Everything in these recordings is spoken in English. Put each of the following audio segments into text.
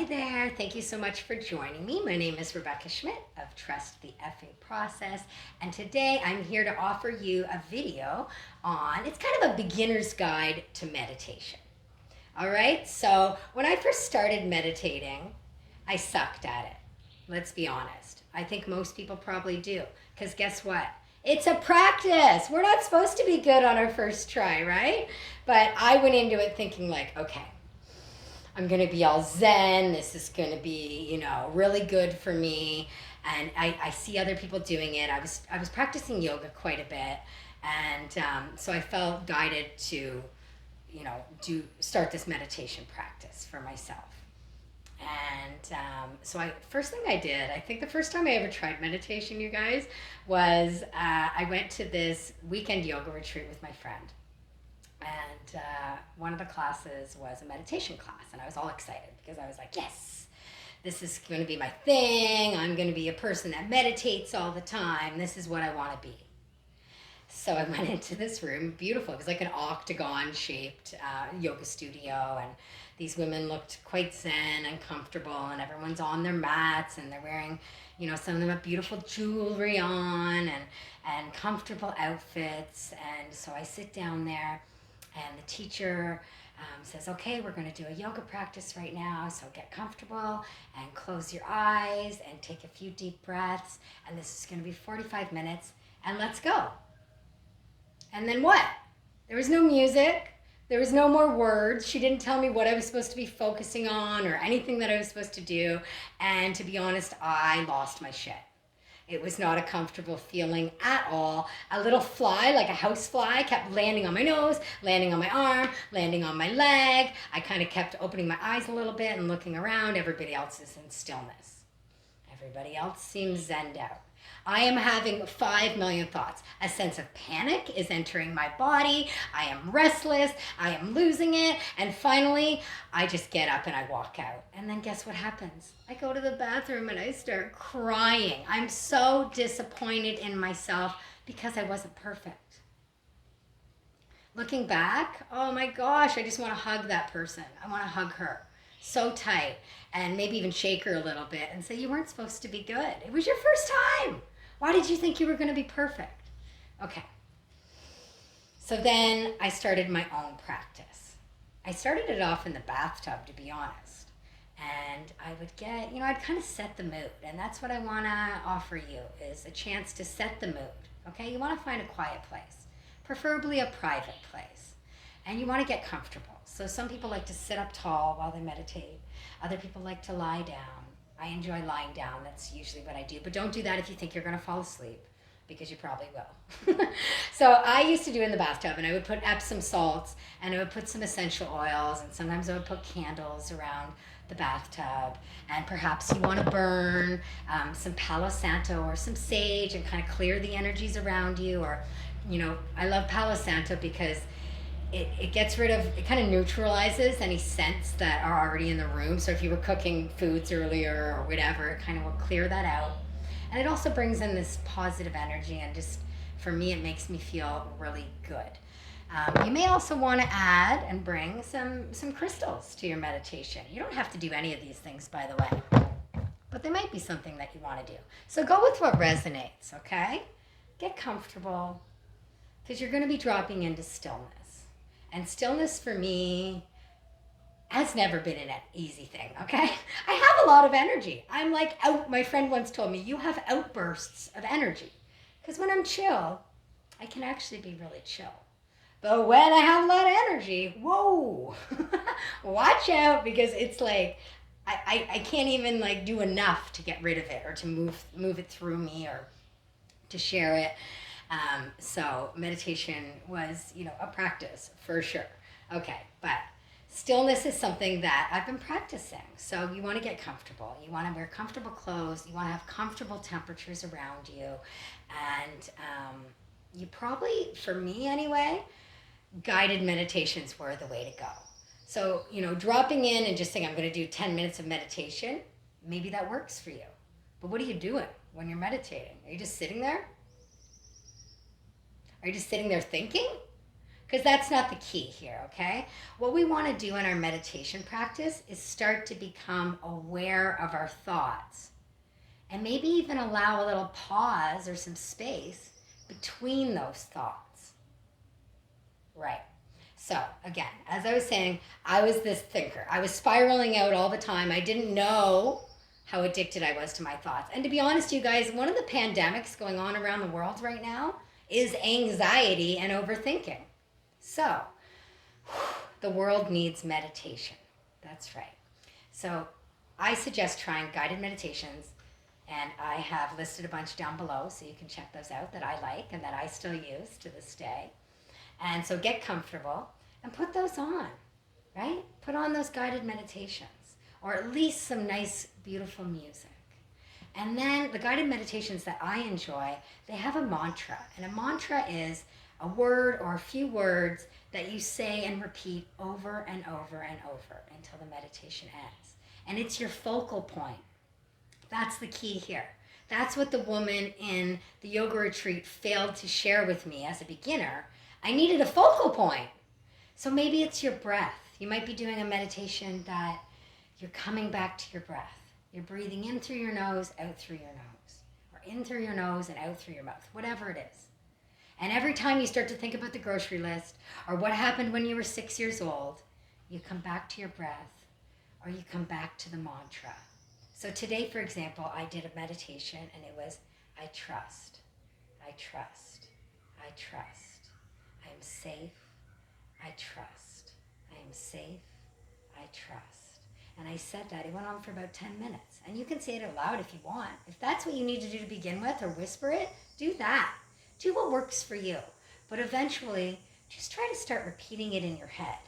there. Thank you so much for joining me. My name is Rebecca Schmidt of Trust the Effing Process. And today I'm here to offer you a video on, it's kind of a beginner's guide to meditation. All right. So when I first started meditating, I sucked at it. Let's be honest. I think most people probably do. Because guess what? It's a practice. We're not supposed to be good on our first try, right? But I went into it thinking like, okay, I'm going to be all zen. This is going to be, really good for me. And I see other people doing it. I was practicing yoga quite a bit. And so I felt guided to, start this meditation practice for myself. And so first thing I did, I think the first time I ever tried meditation, you guys, was I went to this weekend yoga retreat with my friend. And one of the classes was a meditation class, and I was all excited because I was like, yes, this is going to be my thing. I'm going to be a person that meditates all the time. This is what I want to be. So I went into this room, beautiful. It was like an octagon-shaped yoga studio, and these women looked quite zen and comfortable, and everyone's on their mats, and they're wearing, some of them have beautiful jewelry on and comfortable outfits. And so I sit down there, and the teacher says, okay, we're going to do a yoga practice right now, so get comfortable and close your eyes and take a few deep breaths, and this is going to be 45 minutes, and let's go. And then what? There was no music. There was no more words. She didn't tell me what I was supposed to be focusing on or anything that I was supposed to do. And to be honest, I lost my shit. It was not a comfortable feeling at all. A little fly, like a house fly, kept landing on my nose, landing on my arm, landing on my leg. I kind of kept opening my eyes a little bit and looking around. Everybody else is in stillness. Everybody else seems zenned out. I am having 5 million thoughts. A sense of panic is entering my body. I am restless. I am losing it. And finally, I just get up and I walk out. And then guess what happens? I go to the bathroom and I start crying. I'm so disappointed in myself because I wasn't perfect. Looking back, oh my gosh, I just want to hug that person. I want to hug her so tight and maybe even shake her a little bit and say, you weren't supposed to be good. It was your first time. Why did you think you were going to be perfect? Okay. So then I started my own practice. I started it off in the bathtub, to be honest. And I would get, I'd kind of set the mood. And that's what I want to offer you, is a chance to set the mood. Okay? You want to find a quiet place, preferably a private place. And you want to get comfortable. So some people like to sit up tall while they meditate. Other people like to lie down. I enjoy lying down. That's usually what I do. But don't do that if you think you're going to fall asleep, because you probably will. So I used to do it in the bathtub, and I would put Epsom salts, and I would put some essential oils, and sometimes I would put candles around the bathtub. And perhaps you want to burn some Palo Santo or some sage and kind of clear the energies around you. Or, I love Palo Santo because it gets rid of, it kind of neutralizes any scents that are already in the room. So if you were cooking foods earlier or whatever, it kind of will clear that out. And it also brings in this positive energy, and just, for me, it makes me feel really good. You may also want to add and bring some crystals to your meditation. You don't have to do any of these things, by the way, but they might be something that you want to do. So go with what resonates, okay? Get comfortable, because you're going to be dropping into stillness. And stillness for me has never been an easy thing, okay? I have a lot of energy. I'm like out. My friend once told me, you have outbursts of energy. Because when I'm chill, I can actually be really chill. But when I have a lot of energy, whoa, watch out, because it's like I can't even like do enough to get rid of it or to move it through me or to share it. So meditation was, a practice for sure. Okay, but stillness is something that I've been practicing. So you want to get comfortable. You want to wear comfortable clothes. You want to have comfortable temperatures around you. And you probably, for me anyway, guided meditations were the way to go. So, dropping in and just saying, I'm going to do 10 minutes of meditation, maybe that works for you. But what are you doing when you're meditating? Are you just sitting there? Are you just sitting there thinking? because that's not the key here, okay? What we want to do in our meditation practice is start to become aware of our thoughts and maybe even allow a little pause or some space between those thoughts. Right. So again, as I was saying, I was this thinker. I was spiraling out all the time. I didn't know how addicted I was to my thoughts. And to be honest, you guys, one of the pandemics going on around the world right now is anxiety and overthinking. So the world needs meditation. That's right. So I suggest trying guided meditations, and I have listed a bunch down below so you can check those out that I like and that I still use to this day. And so get comfortable and put those on, right? Put on those guided meditations, or at least some nice, beautiful music. And then the guided meditations that I enjoy, they have a mantra. And a mantra is a word or a few words that you say and repeat over and over and over until the meditation ends. And it's your focal point. That's the key here. That's what the woman in the yoga retreat failed to share with me as a beginner. I needed a focal point. So maybe it's your breath. You might be doing a meditation that you're coming back to your breath. You're breathing in through your nose, out through your nose. Or in through your nose and out through your mouth. Whatever it is. And every time you start to think about the grocery list or what happened when you were 6 years old, you come back to your breath or you come back to the mantra. So today, for example, I did a meditation and it was, I trust, I trust, I trust. I am safe, I trust. I am safe, I trust. And I said that. It went on for about 10 minutes. And you can say it out loud if you want. If that's what you need to do to begin with, or whisper it, do that. Do what works for you. But eventually, just try to start repeating it in your head.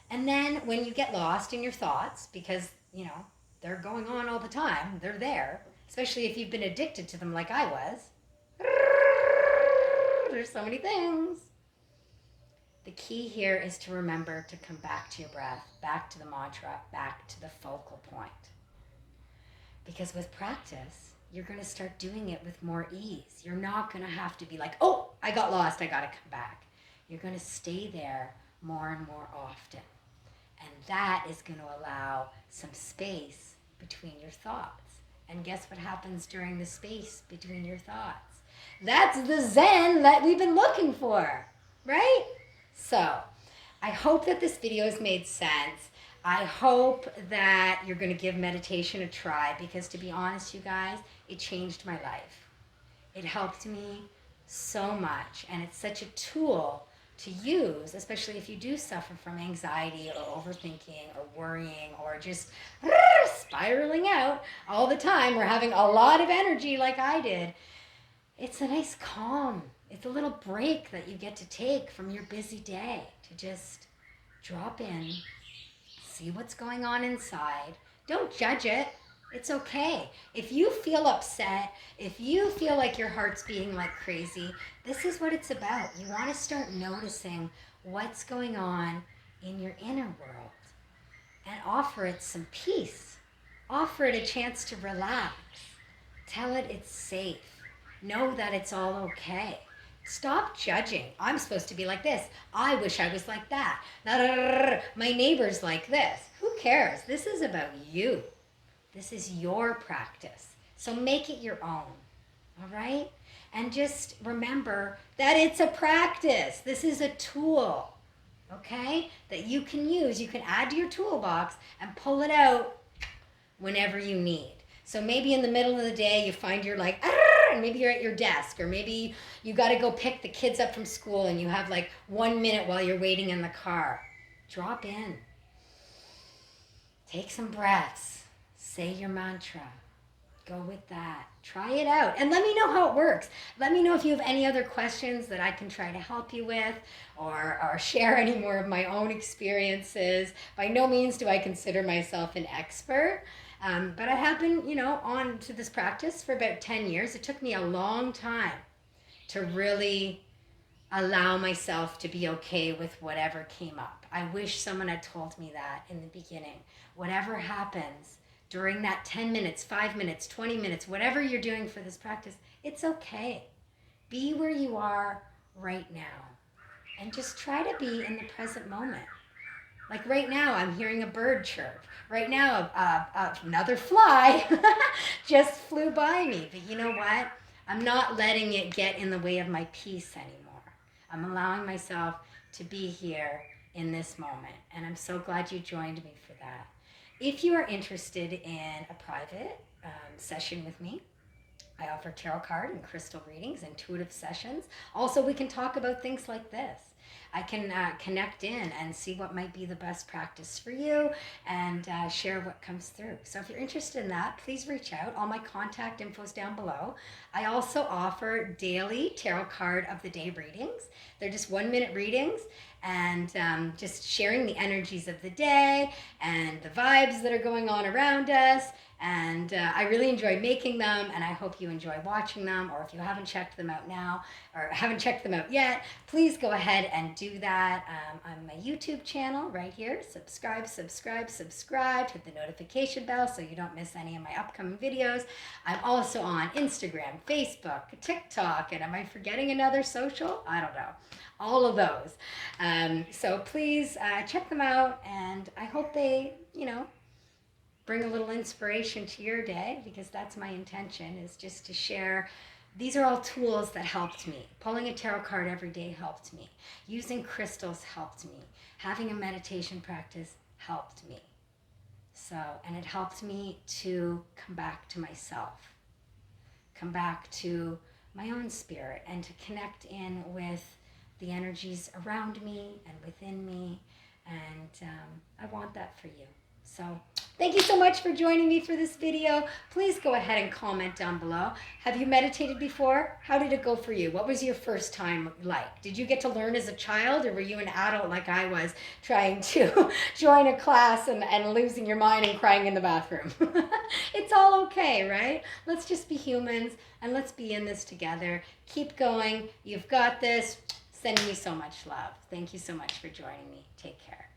And then when you get lost in your thoughts, because, you know, they're going on all the time, they're there, especially if you've been addicted to them like I was. There's so many things. The key here is to remember to come back to your breath, back to the mantra, back to the focal point. Because with practice, you're going to start doing it with more ease. You're not going to have to be like, oh, I got lost, I got to come back. You're going to stay there more and more often. And that is going to allow some space between your thoughts. And guess what happens during the space between your thoughts? That's the Zen that we've been looking for, right? So, I hope that this video has made sense. I hope that you're going to give meditation a try, because to be honest, you guys, it changed my life. It helped me so much, and it's such a tool to use, especially if you do suffer from anxiety or overthinking or worrying or just spiraling out all the time or having a lot of energy like I did. It's a nice calm. It's a little break that you get to take from your busy day to just drop in, see what's going on inside. Don't judge it. It's okay. If you feel upset, if you feel like your heart's beating like crazy, this is what it's about. You want to start noticing what's going on in your inner world and offer it some peace. Offer it a chance to relax. Tell it it's safe. Know that it's all okay. Stop judging. I'm supposed to be like this. I wish I was like that. My neighbor's like this. Who cares? This is about you. This is your practice. So make it your own. All right? And just remember that it's a practice. This is a tool. Okay? That you can use. You can add to your toolbox and pull it out whenever you need. So maybe in the middle of the day you find you're like, and maybe you're at your desk, or maybe you got to go pick the kids up from school and you have like 1 minute while you're waiting in the car. Drop in. Take some breaths. Say your mantra. Go with that. Try it out. And let me know how it works. Let me know if you have any other questions that I can try to help you with, or share any more of my own experiences. By no means do I consider myself an expert. But I have been, on to this practice for about 10 years. It took me a long time to really allow myself to be okay with whatever came up. I wish someone had told me that in the beginning. Whatever happens during that 10 minutes, 5 minutes, 20 minutes, whatever you're doing for this practice, it's okay. Be where you are right now and just try to be in the present moment. Like right now, I'm hearing a bird chirp. Right now, another fly just flew by me. But you know what? I'm not letting it get in the way of my peace anymore. I'm allowing myself to be here in this moment. And I'm so glad you joined me for that. If you are interested in a private session with me, I offer tarot card and crystal readings, intuitive sessions. Also, we can talk about things like this. I can connect in and see what might be the best practice for you and share what comes through. So if you're interested in that, please reach out. All my contact info is down below. I also offer daily tarot card of the day readings. They're just 1-minute readings and just sharing the energies of the day and the vibes that are going on around us. And I really enjoy making them, and I hope you enjoy watching them. Or if you haven't checked them out now or haven't checked them out yet, please go ahead and do that on my YouTube channel right here. Subscribe, hit the notification bell so you don't miss any of my upcoming videos. I'm also on Instagram, Facebook, TikTok, and am I forgetting another social? I don't know. All of those. So please check them out, and I hope they, bring a little inspiration to your day, because that's my intention, is just to share. These are all tools that helped me. Pulling a tarot card every day helped me. Using crystals helped me. Having a meditation practice helped me. And it helped me to come back to myself, come back to my own spirit, and to connect in with the energies around me and within me. And I want that for you. So thank you so much for joining me for this video. Please go ahead and comment down below. Have you meditated before? How did it go for you? What was your first time like? Did you get to learn as a child, or were you an adult like I was, trying to join a class and losing your mind and crying in the bathroom? It's all okay, right? Let's just be humans, and let's be in this together. Keep going. You've got this. Sending you so much love. Thank you so much for joining me. Take care.